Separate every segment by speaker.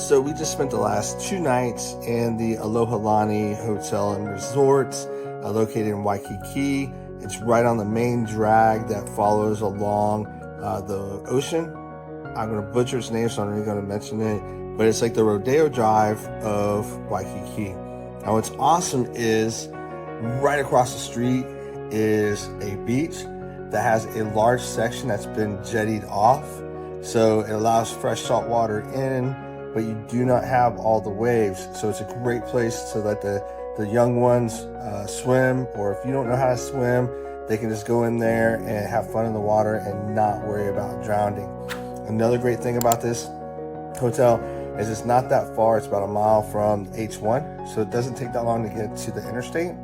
Speaker 1: So we just spent the last 2 nights in the Alohalani Hotel and Resort, located in Waikiki. It's right on the main drag that follows along the ocean. I'm going to butcher its name, so I'm not even going to mention it, but it's like the Rodeo Drive of Waikiki. Now what's awesome is right across the street is a beach that has a large section that's been jettied off. So it allows fresh salt water in, but you do not have all the waves. So it's a great place to let the young ones swim, or if you don't know how to swim, they can just go in there and have fun in the water and not worry about drowning. Another great thing about this hotel is it's not that far. It's about a mile from H1, so it doesn't take that long to get to the interstate.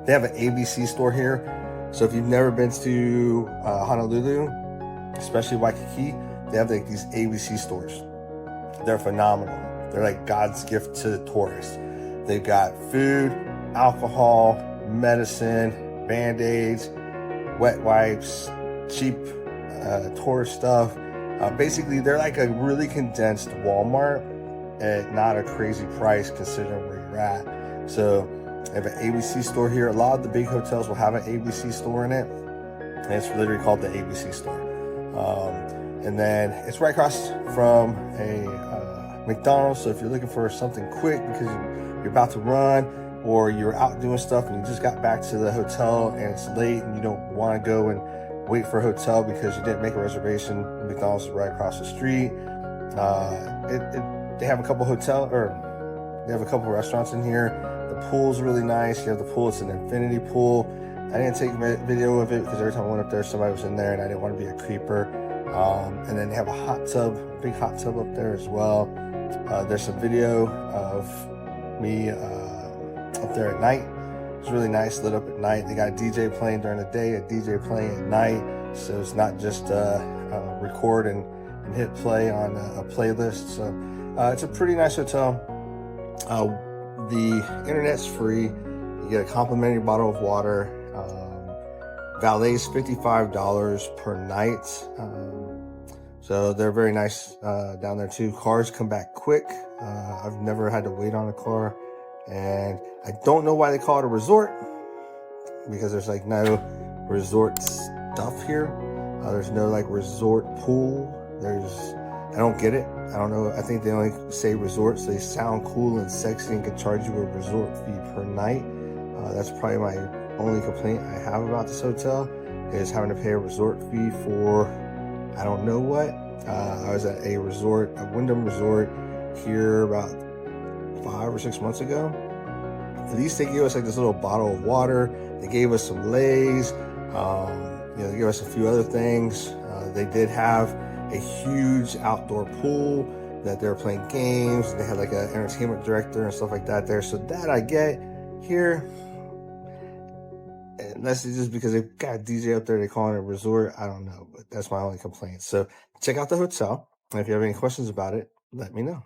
Speaker 1: They have an ABC store here. So if you've never been to Honolulu, especially Waikiki, they have like these ABC stores. They're phenomenal. They're like God's gift to tourists. They've got food, alcohol, medicine, Band-Aids, wet wipes, cheap tourist stuff. Basically, they're like a really condensed Walmart at not a crazy price considering where you're at. So they have an ABC store here. A lot of the big hotels will have an ABC store in it, and it's literally called the ABC store. And then it's right across from a McDonald's. So if you're looking for something quick because you're about to run, or you're out doing stuff and you just got back to the hotel and it's late and you don't want to go and wait for a hotel because you didn't make a reservation, McDonald's is right across the street. They have a couple they have a couple restaurants in here. The pool's really nice. You have the pool, it's an infinity pool. I didn't take video of it because every time I went up there, somebody was in there and I didn't want to be a creeper. And then they have a hot tub, big hot tub up there as well. There's some video of me up there at night. It's really nice, lit up at night. They got a DJ playing during the day, a DJ playing at night. So it's not just record and hit play on a playlist. So it's a pretty nice hotel. The internet's free. You get a complimentary bottle of water. Valet's $55 per night. So they're very nice down there too. Cars come back quick. I've never had to wait on a car. And I don't know why they call it a resort, because there's like no resort stuff here. There's no like resort pool. I don't get it. I don't know. I think they only say resort so they sound cool and sexy and can charge you a resort fee per night. That's probably my only complaint I have about this hotel, is having to pay a resort fee for I don't know what. I was at a Wyndham resort here about 5 or 6 months ago. At least they gave us like this little bottle of water. They gave us some Lays. They gave us a few other things. They did have a huge outdoor pool that they were playing games. They had like an entertainment director and stuff like that there. So that I get here. Unless it's just because they've got a DJ up there, they call it a resort. I don't know, but that's my only complaint. So check out the hotel. And if you have any questions about it, let me know.